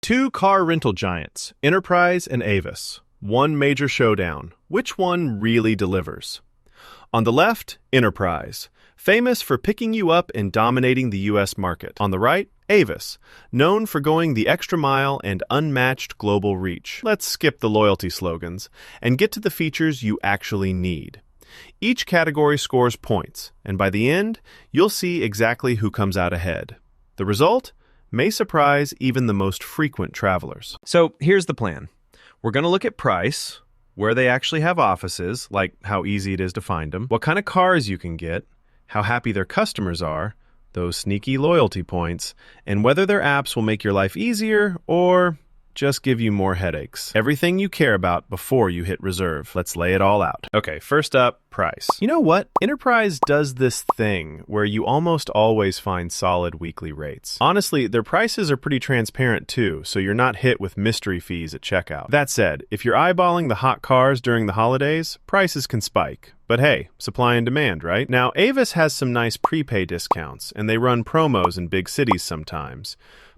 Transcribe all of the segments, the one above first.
Two car rental giants, Enterprise and Avis. One major showdown. Which one really delivers? On the left, Enterprise, famous for picking you up and dominating the U.S. market. On the right, Avis, known for going the extra mile and unmatched global reach. Let's skip the loyalty slogans and get to the features you actually need. Each category scores points, and by the end, you'll see exactly who comes out ahead. The result may surprise even the most frequent travelers. So here's the plan. We're going to look at price, where they actually have offices, like how easy it is to find them, what kind of cars you can get, how happy their customers are, those sneaky loyalty points, and whether their apps will make your life easier or just give you more headaches. Everything you care about before you hit reserve. Let's lay it all out. Okay, first up, price. You know what? Enterprise does this thing where you almost always find solid weekly rates. Honestly, their prices are pretty transparent too, so you're not hit with mystery fees at checkout. That said, if you're eyeballing the hot cars during the holidays, prices can spike. But hey, supply and demand, right? Now, Avis has some nice prepay discounts, and they run promos in big cities sometimes.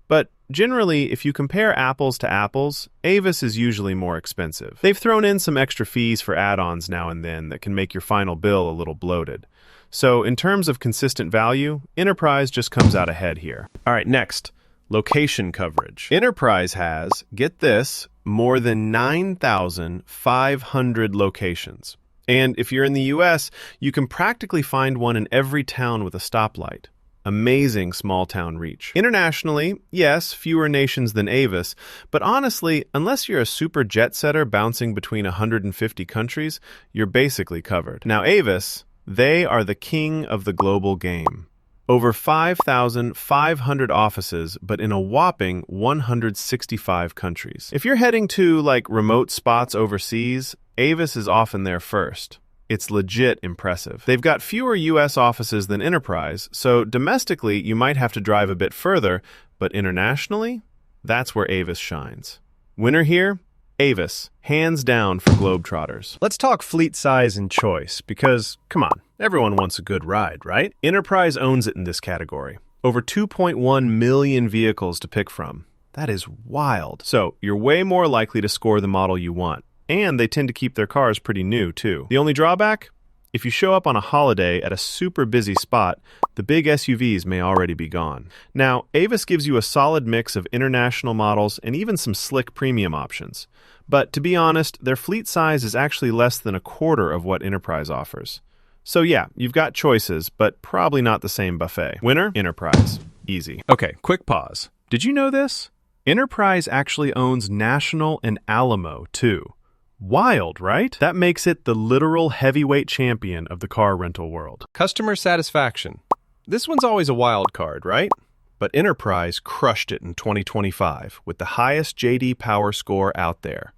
But generally, if you compare apples to apples, Avis is usually more expensive. They've thrown in some extra fees for add-ons now and then that can make your final bill a little bloated. So in terms of consistent value, Enterprise just comes out ahead here. All right, next, location coverage. Enterprise has, get this, more than 9,500 locations. And if you're in the US, you can practically find one in every town with a stoplight. Amazing small-town reach. Internationally, yes, fewer nations than Avis, but honestly, unless you're a super jet-setter bouncing between 150 countries, you're basically covered. Now, Avis, they are the king of the global game. Over 5,500 offices, but in a whopping 165 countries. If you're heading to, like, remote spots overseas, Avis is often there first. It's legit impressive. They've got fewer U.S. offices than Enterprise, so domestically you might have to drive a bit further, but internationally, that's where Avis shines. Winner here? Avis, hands down for Globetrotters. Let's talk fleet size and choice, because, come on, everyone wants a good ride, right? Enterprise owns it in this category. Over 2.1 million vehicles to pick from. That is wild. So, you're way more likely to score the model you want. And they tend to keep their cars pretty new, too. The only drawback? If you show up on a holiday at a super busy spot, the big SUVs may already be gone. Now, Avis gives you a solid mix of international models and even some slick premium options. But to be honest, their fleet size is actually less than a quarter of what Enterprise offers. So yeah, you've got choices, but probably not the same buffet. Winner? Enterprise. Easy. Okay, quick pause. Did you know this? Enterprise actually owns National and Alamo, too. Wild, right? That makes it the literal heavyweight champion of the car rental world. Customer satisfaction. This one's always a wild card, right? But Enterprise crushed it in 2025 with the highest J.D. Power score out there.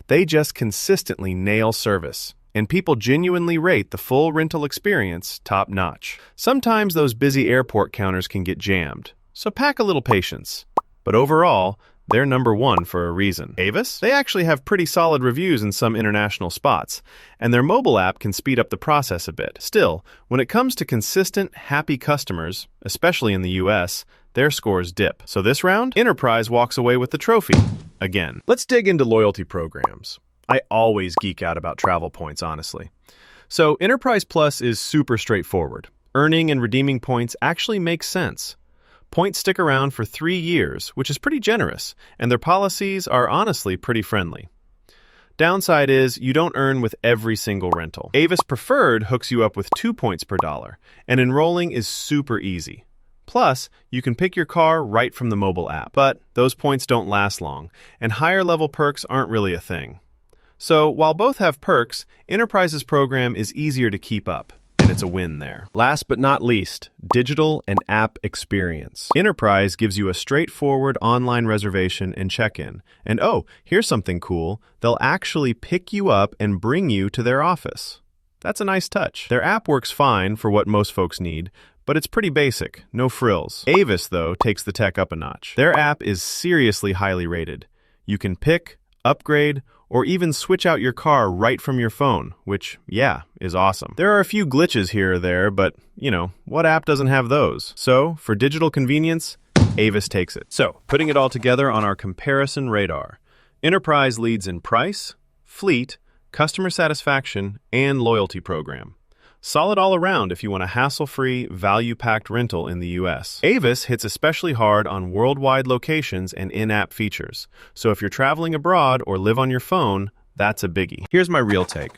They just consistently nail service, and people genuinely rate the full rental experience top-notch. Sometimes those busy airport counters can get jammed, so pack a little patience. But overall, they're number one for a reason. Avis? They actually have pretty solid reviews in some international spots, and their mobile app can speed up the process a bit. Still, when it comes to consistent, happy customers, especially in the US, their scores dip. So this round, Enterprise walks away with the trophy. Again. Let's dig into loyalty programs. I always geek out about travel points, honestly. So Enterprise Plus is super straightforward. Earning and redeeming points actually makes sense. Points stick around for 3 years, which is pretty generous, and their policies are honestly pretty friendly. Downside is you don't earn with every single rental. Avis Preferred hooks you up with 2 points per dollar, and enrolling is super easy. Plus, you can pick your car right from the mobile app. But those points don't last long, and higher-level perks aren't really a thing. So, while both have perks, Enterprise's program is easier to keep up. It's a win there. Last but not least, digital and app experience. Enterprise gives you a straightforward online reservation and check-in. And oh, here's something cool. They'll actually pick you up and bring you to their office. That's a nice touch. Their app works fine for what most folks need, but it's pretty basic, no frills. Avis, though, takes the tech up a notch. Their app is seriously highly rated. You can pick, upgrade, or even switch out your car right from your phone, which, yeah, is awesome. There are a few glitches here or there, but, you know, what app doesn't have those? So, for digital convenience, Avis takes it. So, putting it all together on our comparison radar, Enterprise leads in price, fleet, customer satisfaction, and loyalty program. Solid all around if you want a hassle-free, value-packed rental in the US. Avis hits especially hard on worldwide locations and in-app features. So if you're traveling abroad or live on your phone, that's a biggie. Here's my real take.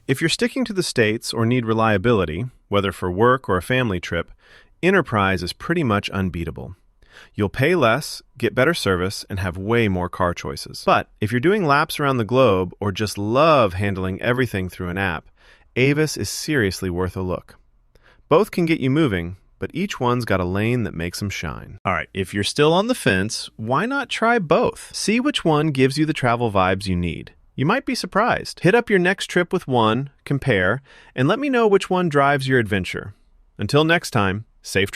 If you're sticking to the States or need reliability, whether for work or a family trip, Enterprise is pretty much unbeatable. You'll pay less, get better service, and have way more car choices. But if you're doing laps around the globe or just love handling everything through an app, Avis is seriously worth a look. Both can get you moving, but each one's got a lane that makes them shine. All right, if you're still on the fence, why not try both? See which one gives you the travel vibes you need. You might be surprised. Hit up your next trip with one, compare, and let me know which one drives your adventure. Until next time, safe